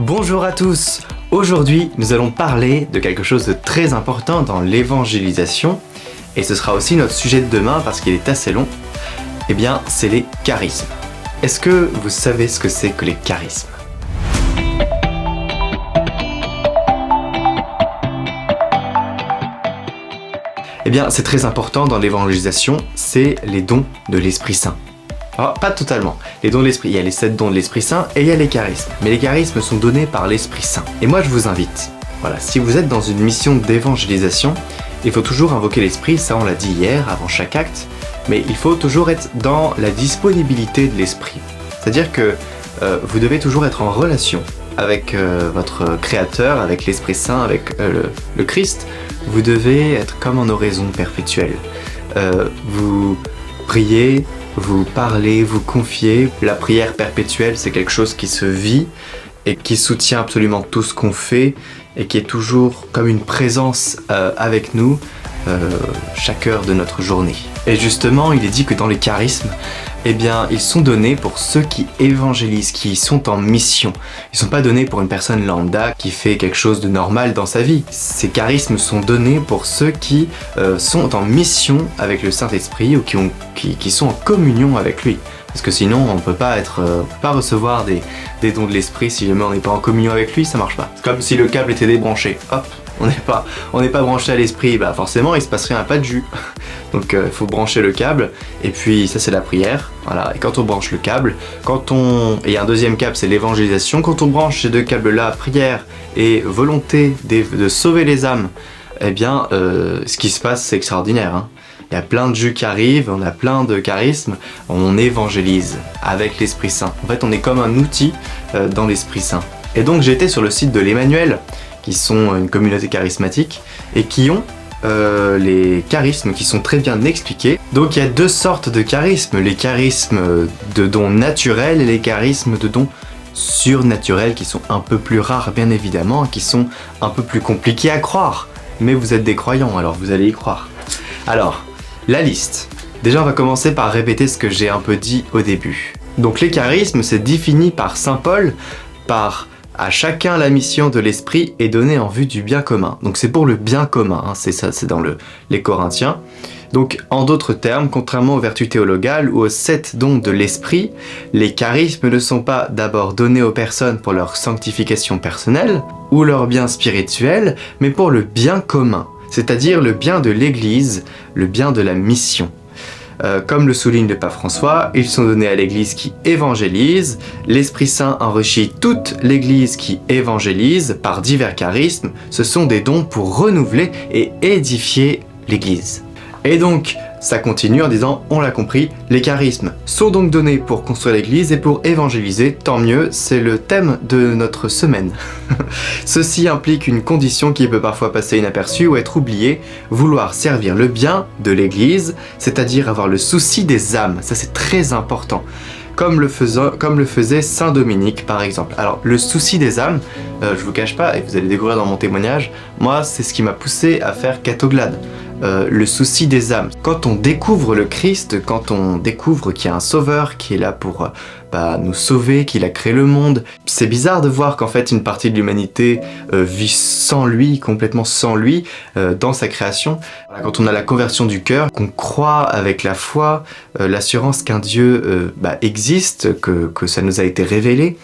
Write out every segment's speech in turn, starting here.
Bonjour à tous. Aujourd'hui, nous allons parler de quelque chose de très important dans l'évangélisation, et ce sera aussi notre sujet de demain parce qu'il est assez long. Eh bien, c'est les charismes. Est-ce que vous savez ce que c'est que les charismes ? Eh bien, c'est très important dans l'évangélisation, c'est les dons de l'Esprit Saint. Alors, pas totalement. Les dons de l'Esprit, il y a les 7 dons de l'Esprit Saint et il y a les charismes. Mais les charismes sont donnés par l'Esprit Saint. Et moi, je vous invite, voilà, si vous êtes dans une mission d'évangélisation, il faut toujours invoquer l'Esprit, ça on l'a dit hier, avant chaque acte, mais il faut toujours être dans la disponibilité de l'Esprit. C'est-à-dire que vous devez toujours être en relation avec votre Créateur, avec l'Esprit Saint, avec le Christ. Vous devez être comme en oraison perpétuelle. Vous priez, vous parlez, vous confiez. La prière perpétuelle, c'est quelque chose qui se vit et qui soutient absolument tout ce qu'on fait et qui est toujours comme une présence avec nous chaque heure de notre journée. Et justement, il est dit que dans les charismes, eh bien, ils sont donnés pour ceux qui évangélisent, qui sont en mission. Ils ne sont pas donnés pour une personne lambda qui fait quelque chose de normal dans sa vie. Ces charismes sont donnés pour ceux qui sont en mission avec le Saint-Esprit ou qui sont en communion avec lui. Parce que sinon, on ne peut pas recevoir des dons de l'Esprit si jamais on n'est pas en communion avec lui, ça marche pas. C'est comme si le câble était débranché. Hop, on n'est pas branché à l'Esprit, bah forcément il se passe rien, pas de jus. Donc il faut brancher le câble, et puis ça c'est la prière, voilà. Et quand on branche le câble, et il y a un deuxième câble, c'est l'évangélisation. Quand on branche ces deux câbles-là, prière et volonté de sauver les âmes, eh bien ce qui se passe c'est extraordinaire, hein. Il y a plein de jus qui arrivent, on a plein de charismes, on évangélise avec l'Esprit Saint. En fait, on est comme un outil dans l'Esprit Saint. Et donc, j'ai été sur le site de l'Emmanuel, qui sont une communauté charismatique, et qui ont les charismes qui sont très bien expliqués. Donc, il y a deux sortes de charismes, les charismes de dons naturels et les charismes de dons surnaturels, qui sont un peu plus rares, bien évidemment, qui sont un peu plus compliqués à croire. Mais vous êtes des croyants, alors vous allez y croire. Alors, la liste. Déjà, on va commencer par répéter ce que j'ai un peu dit au début. Donc les charismes, c'est défini par saint Paul par « à chacun la mission de l'esprit est donnée en vue du bien commun ». Donc c'est pour le bien commun, hein, c'est ça, c'est dans les Corinthiens. Donc en d'autres termes, contrairement aux vertus théologales ou aux 7 dons de l'esprit, les charismes ne sont pas d'abord donnés aux personnes pour leur sanctification personnelle ou leur bien spirituel, mais pour le bien commun. C'est-à-dire le bien de l'Église, le bien de la mission. Comme le souligne le pape François, ils sont donnés à l'Église qui évangélise, l'Esprit Saint enrichit toute l'Église qui évangélise par divers charismes, ce sont des dons pour renouveler et édifier l'Église. Et donc, ça continue en disant, on l'a compris, les charismes sont donc donnés pour construire l'Église et pour évangéliser, tant mieux, c'est le thème de notre semaine. Ceci implique une condition qui peut parfois passer inaperçue ou être oubliée, vouloir servir le bien de l'Église, c'est-à-dire avoir le souci des âmes, ça c'est très important. Comme le faisait saint Dominique par exemple. Alors le souci des âmes, je vous cache pas, et vous allez découvrir dans mon témoignage, moi c'est ce qui m'a poussé à faire Catoglade. Le souci des âmes. Quand on découvre le Christ, quand on découvre qu'il y a un sauveur qui est là pour nous sauver, qu'il a créé le monde, c'est bizarre de voir qu'en fait une partie de l'humanité vit sans lui, complètement sans lui, dans sa création. Voilà, quand on a la conversion du cœur, qu'on croit avec la foi, l'assurance qu'un Dieu existe, que ça nous a été révélé,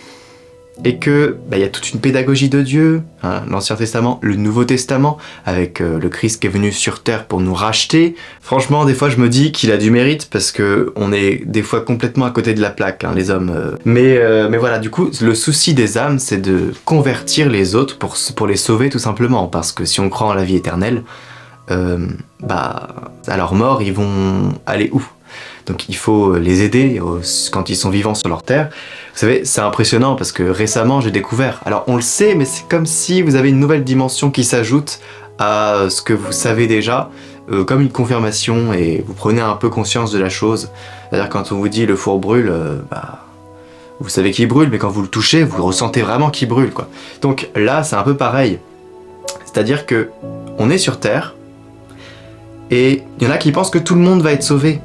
et que y a toute une pédagogie de Dieu, hein, l'Ancien Testament, le Nouveau Testament, avec le Christ qui est venu sur terre pour nous racheter. Franchement, des fois, je me dis qu'il a du mérite parce que on est des fois complètement à côté de la plaque, hein, les hommes. Mais voilà, du coup, le souci des âmes, c'est de convertir les autres pour les sauver tout simplement, parce que si on croit en la vie éternelle, à leur mort, ils vont aller où ? Donc il faut les aider quand ils sont vivants sur leur terre. Vous savez, c'est impressionnant parce que récemment j'ai découvert, alors on le sait, mais c'est comme si vous avez une nouvelle dimension qui s'ajoute à ce que vous savez déjà, comme une confirmation, et vous prenez un peu conscience de la chose. C'est-à-dire quand on vous dit le four brûle, vous savez qu'il brûle, mais quand vous le touchez, vous ressentez vraiment qu'il brûle, quoi. Donc là, c'est un peu pareil. C'est-à-dire que on est sur terre, et il y en a qui pensent que tout le monde va être sauvé.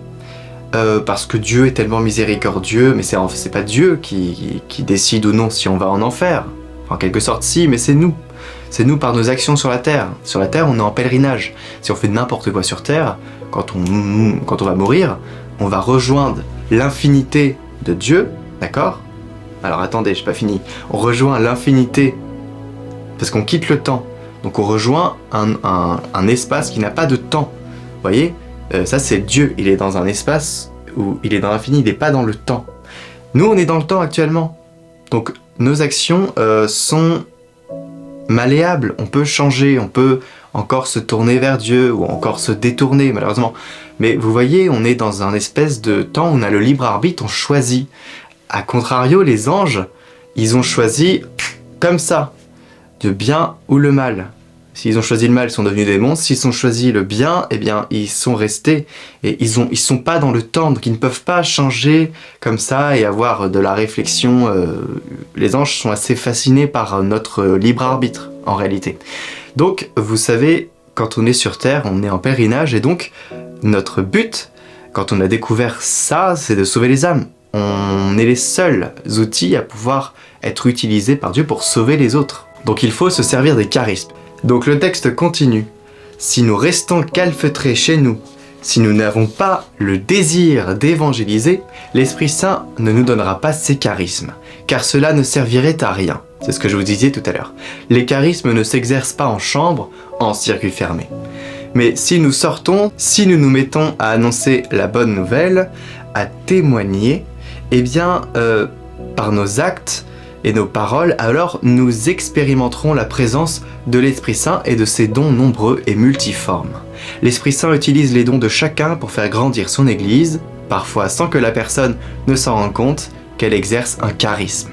Parce que Dieu est tellement miséricordieux, mais c'est pas Dieu qui décide ou non si on va en enfer. En quelque sorte, si, mais c'est nous. C'est nous par nos actions sur la terre. Sur la terre, on est en pèlerinage. Si on fait n'importe quoi sur terre, quand on va mourir, on va rejoindre l'infinité de Dieu, d'accord? Alors attendez, j'ai pas fini. On rejoint l'infinité parce qu'on quitte le temps. Donc on rejoint un espace qui n'a pas de temps. Vous voyez? Ça c'est Dieu, il est dans un espace où il est dans l'infini, il n'est pas dans le temps. Nous on est dans le temps actuellement. Donc nos actions sont malléables, on peut changer, on peut encore se tourner vers Dieu ou encore se détourner malheureusement. Mais vous voyez, on est dans un espèce de temps où on a le libre arbitre, on choisit. A contrario, les anges, ils ont choisi comme ça, le bien ou le mal. S'ils ont choisi le mal, ils sont devenus des monstres. S'ils ont choisi le bien, eh bien, ils sont restés. Et ils sont pas dans le temps, donc ils ne peuvent pas changer comme ça et avoir de la réflexion. Les anges sont assez fascinés par notre libre arbitre, en réalité. Donc, vous savez, quand on est sur Terre, on est en pèlerinage, et donc, notre but, quand on a découvert ça, c'est de sauver les âmes. On est les seuls outils à pouvoir être utilisés par Dieu pour sauver les autres. Donc il faut se servir des charismes. Donc le texte continue. Si nous restons calfeutrés chez nous, si nous n'avons pas le désir d'évangéliser, l'Esprit Saint ne nous donnera pas ses charismes, car cela ne servirait à rien. C'est ce que je vous disais tout à l'heure. Les charismes ne s'exercent pas en chambre, en circuit fermé. Mais si nous sortons, si nous nous mettons à annoncer la bonne nouvelle, à témoigner, eh bien, par nos actes et nos paroles, alors nous expérimenterons la présence de l'Esprit Saint et de ses dons nombreux et multiformes. L'Esprit Saint utilise les dons de chacun pour faire grandir son Église, parfois sans que la personne ne s'en rende compte qu'elle exerce un charisme.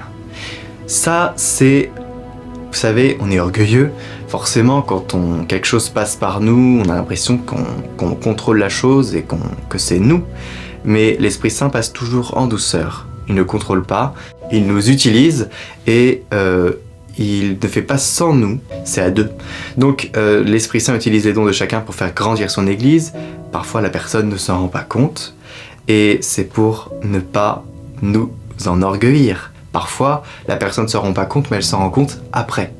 Ça, c'est... Vous savez, on est orgueilleux. Forcément, quand quelque chose passe par nous, on a l'impression qu'on contrôle la chose et que c'est nous. Mais l'Esprit Saint passe toujours en douceur. Il ne contrôle pas, il nous utilise et il ne fait pas sans nous, c'est à deux. Donc l'Esprit Saint utilise les dons de chacun pour faire grandir son Église. Parfois la personne ne s'en rend pas compte et c'est pour ne pas nous enorgueillir. Parfois la personne ne s'en rend pas compte mais elle s'en rend compte après.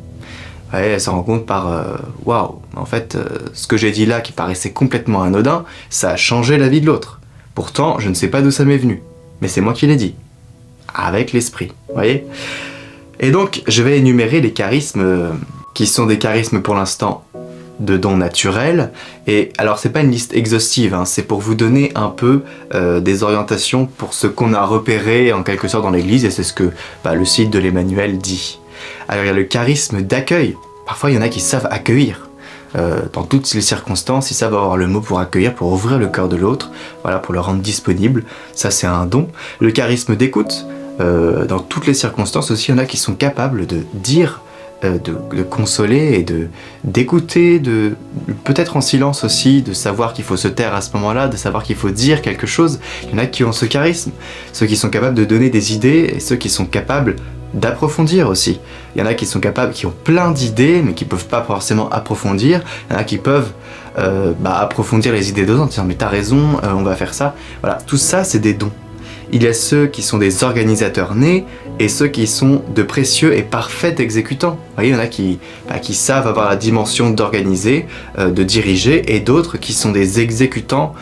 Ouais, elle s'en rend compte par waouh, en fait ce que j'ai dit là qui paraissait complètement anodin, ça a changé la vie de l'autre. Pourtant je ne sais pas d'où ça m'est venu, mais c'est moi qui l'ai dit. Avec l'esprit, vous voyez? Et donc, je vais énumérer les charismes qui sont des charismes pour l'instant de dons naturels. Et alors, c'est pas une liste exhaustive, hein, c'est pour vous donner un peu des orientations pour ce qu'on a repéré en quelque sorte dans l'église, et c'est ce que le site de l'Emmanuel dit. Alors, il y a le charisme d'accueil. Parfois, il y en a qui savent accueillir. Dans toutes les circonstances, ils savent avoir le mot pour accueillir, pour ouvrir le cœur de l'autre, voilà, pour le rendre disponible. Ça, c'est un don. Le charisme d'écoute. Dans toutes les circonstances aussi, il y en a qui sont capables de dire, de consoler et d'écouter, peut-être en silence aussi, de savoir qu'il faut se taire à ce moment-là, de savoir qu'il faut dire quelque chose. Il y en a qui ont ce charisme, ceux qui sont capables de donner des idées et ceux qui sont capables d'approfondir aussi. Il y en a qui sont capables, qui ont plein d'idées mais qui peuvent pas forcément approfondir. Il y en a qui peuvent approfondir les idées d'autres en disant mais t'as raison, on va faire ça. Voilà, tout ça c'est des dons. Il y a ceux qui sont des organisateurs nés et ceux qui sont de précieux et parfaits exécutants. Vous voyez, il y en a qui savent avoir la dimension d'organiser, de diriger, et d'autres qui sont des exécutants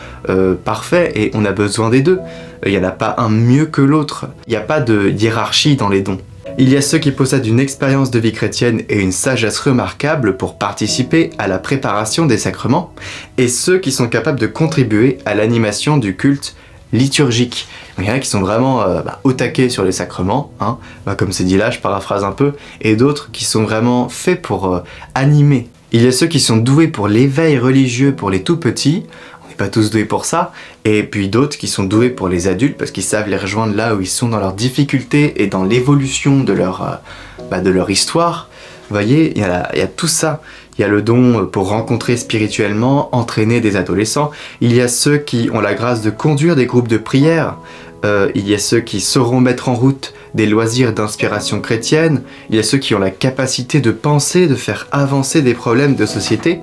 parfaits, et on a besoin des deux. Il n'y en a pas un mieux que l'autre. Il n'y a pas de hiérarchie dans les dons. Il y a ceux qui possèdent une expérience de vie chrétienne et une sagesse remarquable pour participer à la préparation des sacrements, et ceux qui sont capables de contribuer à l'animation du culte liturgique. Il y en a qui sont vraiment au taquet sur les sacrements, hein, comme c'est dit là, je paraphrase un peu, et d'autres qui sont vraiment faits pour animer. Il y a ceux qui sont doués pour l'éveil religieux pour les tout petits, on n'est pas tous doués pour ça, et puis d'autres qui sont doués pour les adultes parce qu'ils savent les rejoindre là où ils sont dans leurs difficultés et dans l'évolution de leur histoire. Vous voyez, il y a tout ça. Il y a le don pour rencontrer spirituellement, entraîner des adolescents. Il y a ceux qui ont la grâce de conduire des groupes de prière. Il y a ceux qui sauront mettre en route des loisirs d'inspiration chrétienne. Il y a ceux qui ont la capacité de penser, de faire avancer des problèmes de société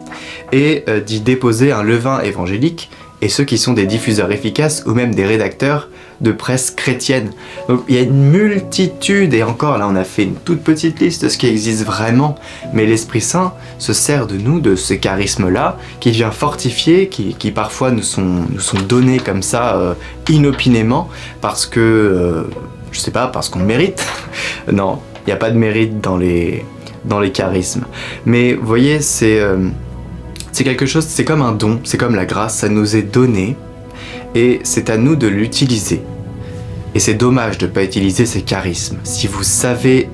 et d'y déposer un levain évangélique. et ceux qui sont des diffuseurs efficaces ou même des rédacteurs de presse chrétienne. Donc il y a une multitude, et encore là on a fait une toute petite liste de ce qui existe vraiment, mais l'Esprit Saint se sert de nous, de ces charismes-là, qui vient fortifier, qui parfois nous sont donnés comme ça inopinément, parce que, je sais pas, parce qu'on le mérite. Non, il n'y a pas de mérite dans les charismes. Mais vous voyez, c'est quelque chose, c'est comme un don, c'est comme la grâce, ça nous est donné, et c'est à nous de l'utiliser. Et c'est dommage de ne pas utiliser ces charismes. Si vous savez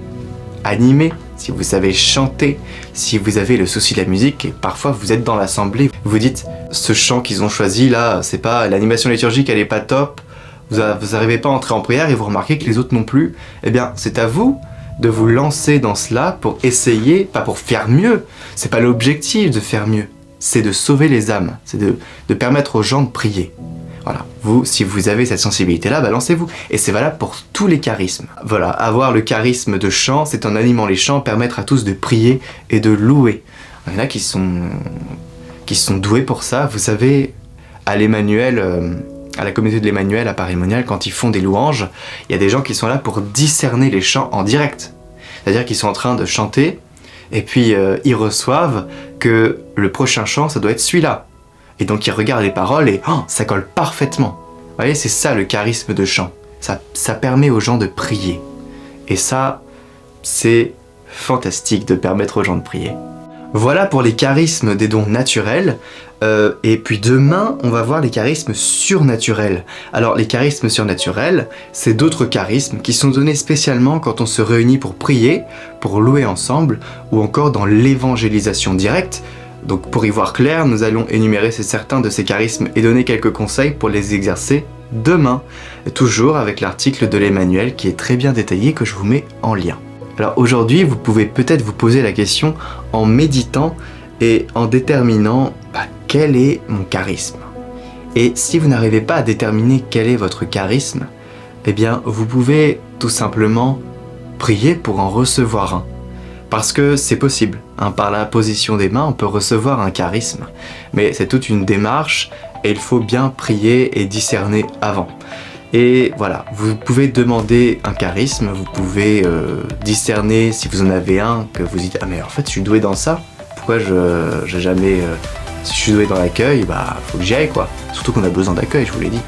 animer, si vous savez chanter, si vous avez le souci de la musique, et parfois vous êtes dans l'assemblée, vous dites, ce chant qu'ils ont choisi là, c'est pas, l'animation liturgique elle est pas top, vous n'arrivez pas à entrer en prière et vous remarquez que les autres non plus, eh bien c'est à vous de vous lancer dans cela pour essayer, pas pour faire mieux, c'est pas l'objectif de faire mieux, c'est de sauver les âmes, c'est de permettre aux gens de prier. Voilà, vous, si vous avez cette sensibilité-là, bah lancez-vous. Et c'est valable pour tous les charismes. Voilà, avoir le charisme de chant, c'est en animant les chants, permettre à tous de prier et de louer. Il y en a qui sont doués pour ça. Vous savez, à l'Emmanuel, à la communauté de l'Emmanuel, à Paris-Monial, quand ils font des louanges, il y a des gens qui sont là pour discerner les chants en direct. C'est-à-dire qu'ils sont en train de chanter, et puis ils reçoivent que le prochain chant, ça doit être celui-là. Et donc ils regardent les paroles et ça colle parfaitement. Vous voyez, c'est ça le charisme de chant. Ça permet aux gens de prier. Et ça, c'est fantastique de permettre aux gens de prier. Voilà pour les charismes des dons naturels. Et puis demain, on va voir les charismes surnaturels. Alors les charismes surnaturels, c'est d'autres charismes qui sont donnés spécialement quand on se réunit pour prier, pour louer ensemble, ou encore dans l'évangélisation directe. Donc pour y voir clair, nous allons énumérer certains de ces charismes et donner quelques conseils pour les exercer demain, toujours avec l'article de l'Emmanuel qui est très bien détaillé que je vous mets en lien. Alors aujourd'hui, vous pouvez peut-être vous poser la question en méditant et en déterminant quel est mon charisme. Et si vous n'arrivez pas à déterminer quel est votre charisme, eh bien vous pouvez tout simplement prier pour en recevoir un. Parce que c'est possible, par la position des mains, on peut recevoir un charisme. Mais c'est toute une démarche et il faut bien prier et discerner avant. Et voilà, vous pouvez demander un charisme, vous pouvez discerner si vous en avez un, que vous dites « Ah mais en fait je suis doué dans ça, pourquoi j'ai jamais... si je suis doué dans l'accueil, faut que j'y aille quoi. » Surtout qu'on a besoin d'accueil, je vous l'ai dit.